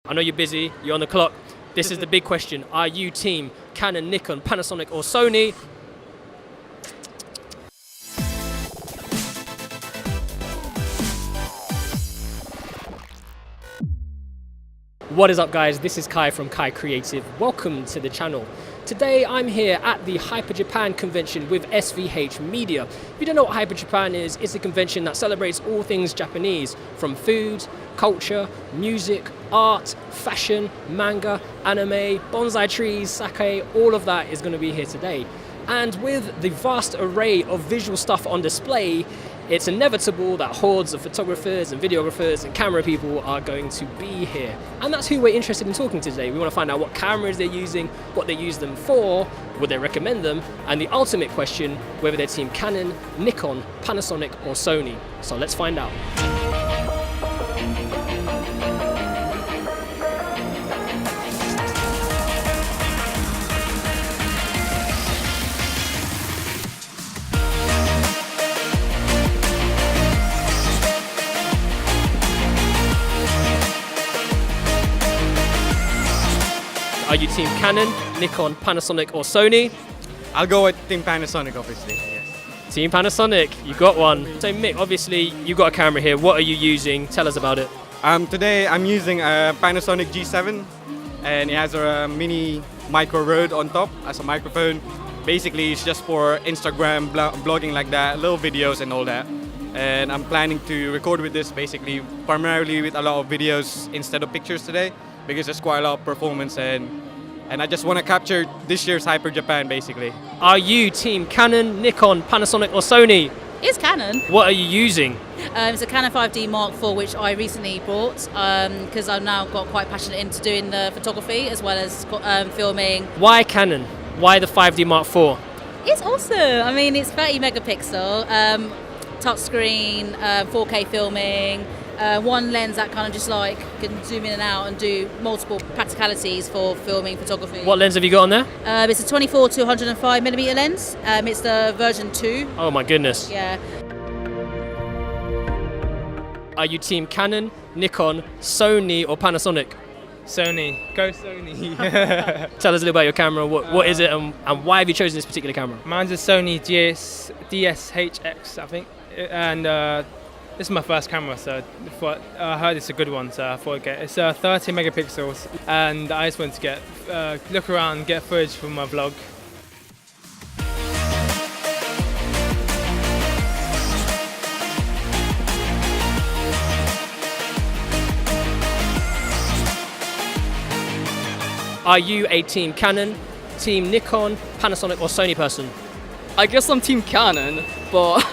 I know you're busy, you're on the clock. This is the big question. Are you team Canon, Nikon, Panasonic or Sony? What is up guys, this is Kai from KaiCreative. Welcome to the channel. Today I'm here at the Hyper Japan convention with SVH Media. If you don't know what Hyper Japan is, it's a convention that celebrates all things Japanese, from food, culture, music, art, fashion, manga, anime, bonsai trees, sake, all of that is going to be here today. And with the vast array of visual stuff on display, it's inevitable that hordes of photographers and videographers and camera people are going to be here. And that's who we're interested in talking to today. We want to find out what cameras they're using, what they use them for, would they recommend them, and the ultimate question, whether they're team Canon, Nikon, Panasonic or Sony. So let's find out. Are you team Canon, Nikon, Panasonic or Sony? I'll go with Team Panasonic, obviously. Yes. Team Panasonic, you got one. So Mick, obviously you got a camera here. What are you using? Tell us about it. Today I'm using a Panasonic G7 and it has a mini micro Rode on top as a microphone. Basically it's just for Instagram, blogging like that, little videos and all that. And I'm planning to record with this basically primarily with a lot of videos instead of pictures today, because there's quite a lot of performance and I just want to capture this year's Hyper Japan basically. Are you team Canon, Nikon, Panasonic or Sony? It's Canon. What are you using? It's a Canon 5D Mark IV, which I recently bought because I've now got quite passionate into doing the photography as well as filming. Why Canon? Why the 5D Mark IV? It's awesome. I mean, it's 30 megapixel, touchscreen, 4K filming, one lens that kind of just like can zoom in and out and do multiple practicalities for filming photography. What lens have you got on there? It's a 24 to 105 millimeter lens. It's the version 2. Oh my goodness. Yeah. Are you team Canon, Nikon, Sony or Panasonic? Sony. Go Sony. Tell us a little about your camera. What is it and why have you chosen this particular camera? Mine's a Sony DSHX, I think. And this is my first camera, so I heard it's a good one, so I thought I'd get it. It's 30 megapixels, and I just wanted to get look around, get footage for my vlog. Are you a team Canon, team Nikon, Panasonic or Sony person? I guess I'm team Canon, but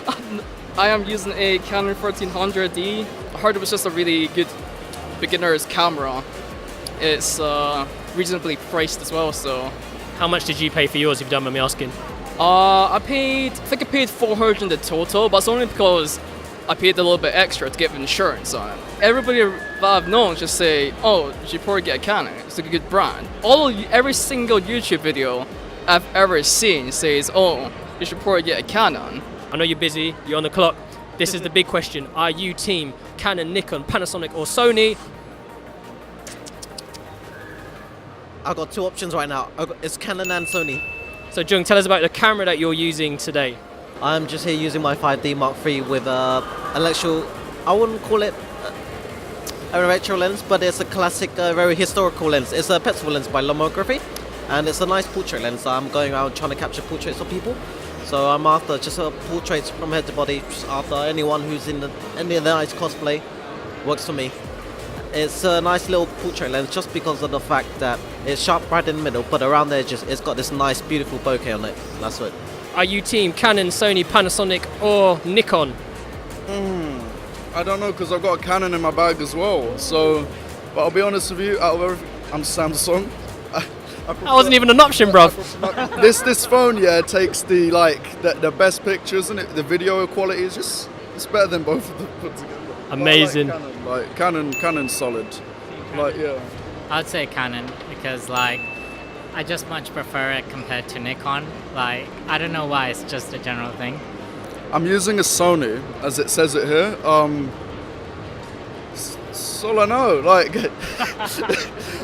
I am using a Canon 1300D. I heard it was just a really good beginner's camera. It's reasonably priced as well, so. How much did you pay for yours, if you don't mind me asking? I think I paid 400 in total, but it's only because I paid a little bit extra to get insurance on it. Everybody that I've known just say, oh, you should probably get a Canon, it's a good brand. Every single YouTube video I've ever seen says, oh, you should probably get a Canon. I know you're busy, you're on the clock. This is the big question. Are you team Canon, Nikon, Panasonic or Sony? I've got two options right now. It's Canon and Sony. So Jung, tell us about the camera that you're using today. I'm just here using my 5D Mark III with an actual, I wouldn't call it a retro lens, but it's a classic, very historical lens. It's a pencil lens by Lomography, and it's a nice portrait lens. I'm going around trying to capture portraits of people. So I'm after just portraits from head to body, just after anyone who's in any of the nice cosplay, works for me. It's a nice little portrait lens just because of the fact that it's sharp right in the middle, but around the edges it's got this nice beautiful bokeh on it. That's it. Are you team Canon, Sony, Panasonic or Nikon? I don't know, because I've got a Canon in my bag as well. So, but I'll be honest with you, out of everything, I'm Samsung. That wasn't even an option, bruv. This phone, yeah, takes the best pictures, and the video quality is just, it's better than both of them put together. Amazing. Canon's solid. Yeah. I'd say Canon because I just much prefer it compared to Nikon. I don't know why, it's just a general thing. I'm using a Sony, as it says it here. all I know. Like,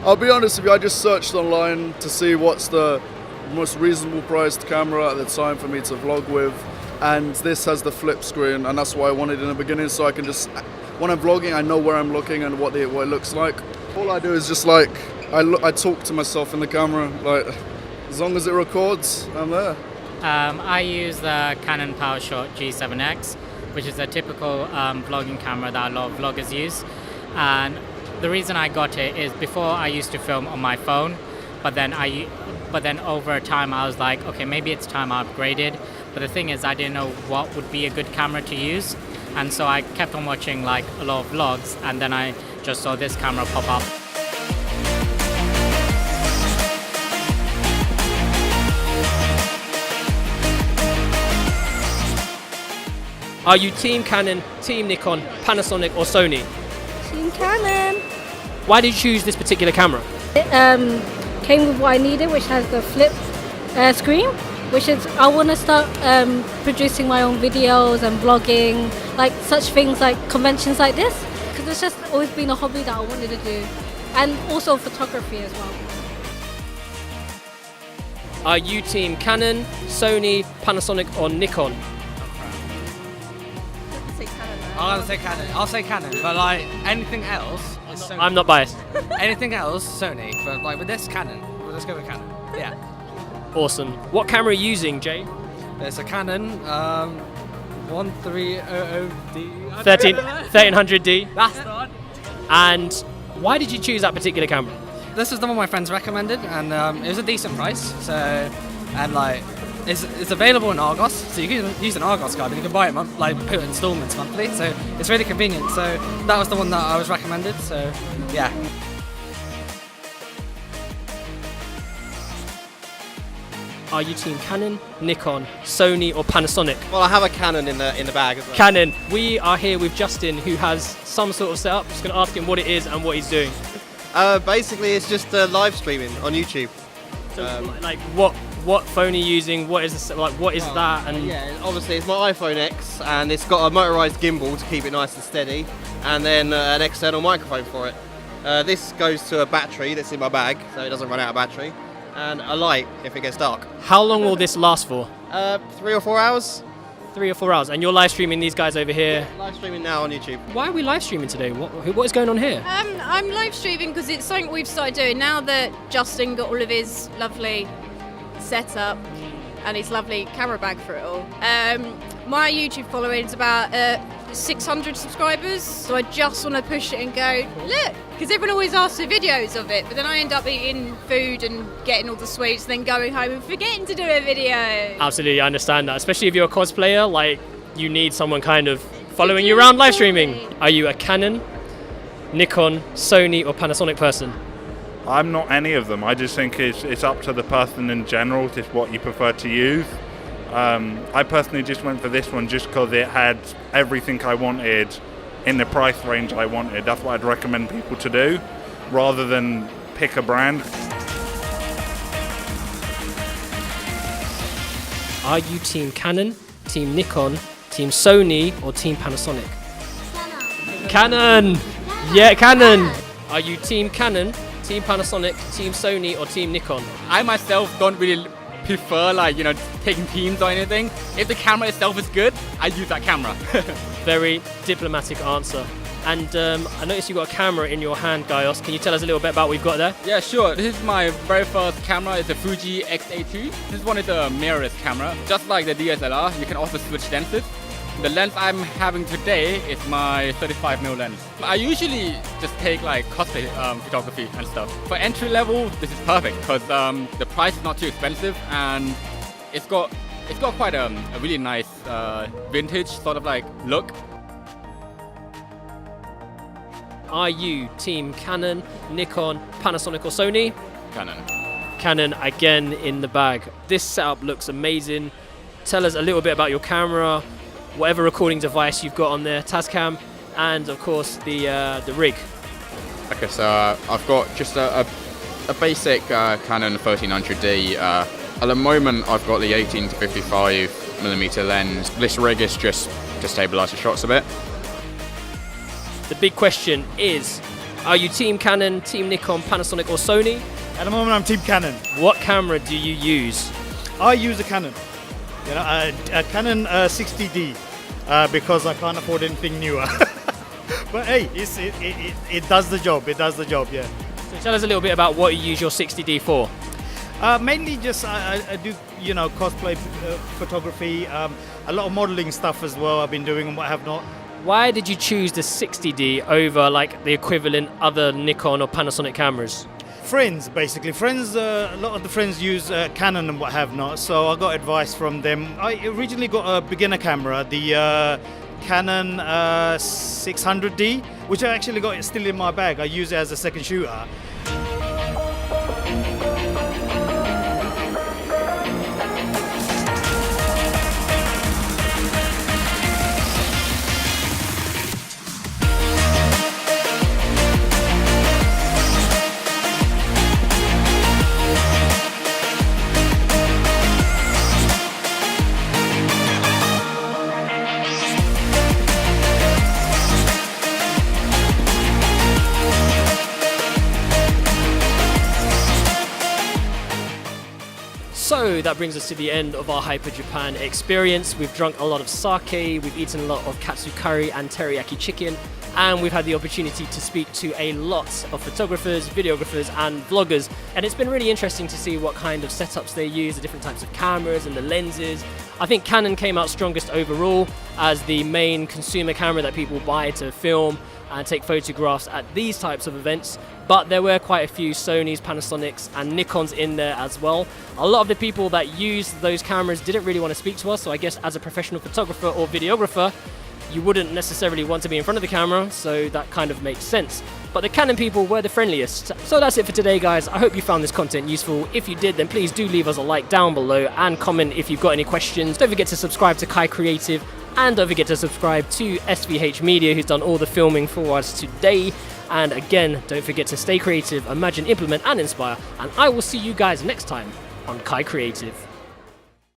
I'll be honest with you, I just searched online to see what's the most reasonable priced camera at the time for me to vlog with, and this has the flip screen, and that's what I wanted in the beginning, so I can just, when I'm vlogging, I know where I'm looking and what it looks like. All I do is just like, I talk to myself in the camera, like, as long as it records, I'm there. I use the Canon PowerShot G7X, which is a typical vlogging camera that a lot of vloggers use. And the reason I got it is before I used to film on my phone, but then over time I was like, okay, maybe it's time I upgraded. But the thing is, I didn't know what would be a good camera to use, and so I kept on watching like a lot of vlogs, and then I just saw this camera pop up. Are you Team Canon, Team Nikon, Panasonic or Sony? Team Canon. Why did you choose this particular camera? It came with what I needed, which has the flip screen, which is, I want to start producing my own videos and vlogging, like such things like conventions like this, because it's just always been a hobby that I wanted to do, and also photography as well. Are you Team Canon, Sony, Panasonic or Nikon? I'm gonna say Canon. I'll say Canon, but like anything else is Sony. I'm not biased. Anything else, Sony. But like with this, Canon. Well, let's go with Canon. Yeah. Awesome. What camera are you using, Jay? It's a Canon 1300D. 1300D. That's the one. And why did you choose that particular camera? This is the one my friends recommended, and it was a decent price. So, and like. It's available in Argos, so you can use an Argos card and you can buy it put it in installments monthly, so it's really convenient. So that was the one that I was recommended, so yeah. Are you Team Canon, Nikon, Sony or Panasonic? Well, I have a Canon in the bag as well. Canon. We are here with Justin, who has some sort of setup. Just going to ask him what it is and what he's doing. Basically, it's just live streaming on YouTube. So, like, what phone are you using? What is this, like? What is that? And yeah, obviously it's my iPhone X, and it's got a motorized gimbal to keep it nice and steady, and then an external microphone for it. This goes to a battery that's in my bag, so it doesn't run out of battery, and a light if it gets dark. How long will this last for? 3 or 4 hours. 3 or 4 hours. And you're live streaming these guys over here. Yeah, live streaming now on YouTube. Why are we live streaming today? What is going on here? I'm live streaming because it's something we've started doing now that Justin got all of his lovely setup and his lovely camera bag for it all. My YouTube following is about 600 subscribers, so I just want to push it and go, look, because everyone always asks for videos of it, but then I end up eating food and getting all the sweets, then going home and forgetting to do a video. Absolutely, I understand that, especially if you're a cosplayer, like, you need someone kind of following you around live streaming. Are you a Canon, Nikon, Sony or Panasonic person? I'm not any of them. I just think it's up to the person in general, just what you prefer to use. I personally just went for this one just because it had everything I wanted in the price range I wanted. That's what I'd recommend people to do, rather than pick a brand. Are you Team Canon, Team Nikon, Team Sony or Team Panasonic? Canon! Yeah, Canon! Are you Team Canon, Team Panasonic, Team Sony or Team Nikon? I myself don't really prefer taking teams or anything. If the camera itself is good, I use that camera. Very diplomatic answer. And I noticed you got a camera in your hand, Gaioz. Can you tell us a little bit about what we've got there? Yeah, sure. This is my very first camera. It's a Fuji X-A2. This one is a mirrorless camera. Just like the DSLR, you can also switch lenses. The lens I'm having today is my 35mm lens. I usually just take like cosplay photography and stuff. For entry level, this is perfect because the price is not too expensive and it's got quite a really nice vintage sort of like look. Are you Team Canon, Nikon, Panasonic or Sony? Canon. Canon again in the bag. This setup looks amazing. Tell us a little bit about your camera, whatever recording device you've got on there, Tascam, and of course the rig. Okay, so I've got just a basic Canon 1300D. At the moment, I've got the 18 to 55mm lens. This rig is just to stabilise the shots a bit. The big question is, are you Team Canon, Team Nikon, Panasonic or Sony? At the moment I'm Team Canon. What camera do you use? I use a Canon. You know, a Canon 60D because I can't afford anything newer. But hey, it does the job. It does the job, yeah. So tell us a little bit about what you use your 60D for. Mainly just I do, you know, cosplay photography, a lot of modeling stuff as well I've been doing and what have not. Why did you choose the 60D over like the equivalent other Nikon or Panasonic cameras? Friends, basically. Friends, a lot of the friends use Canon and what have not, so I got advice from them. I originally got a beginner camera, the Canon 600D, which I actually got still in my bag. I use it as a second shooter. So that brings us to the end of our Hyper Japan experience. We've drunk a lot of sake, we've eaten a lot of katsu curry and teriyaki chicken, and we've had the opportunity to speak to a lot of photographers, videographers and vloggers. And it's been really interesting to see what kind of setups they use, the different types of cameras and the lenses. I think Canon came out strongest overall as the main consumer camera that people buy to film and take photographs at these types of events, but there were quite a few Sonys, Panasonics and Nikons in there as well. A lot of the people that used those cameras didn't really want to speak to us, so I guess as a professional photographer or videographer, you wouldn't necessarily want to be in front of the camera, so that kind of makes sense. But the Canon people were the friendliest. So that's it for today, guys. I hope you found this content useful. If you did, then please do leave us a like down below and comment if you've got any questions. Don't forget to subscribe to KaiCreative, and don't forget to subscribe to SVH Media, who's done all the filming for us today. And again, don't forget to stay creative, imagine, implement and inspire. And I will see you guys next time on KaiCreative.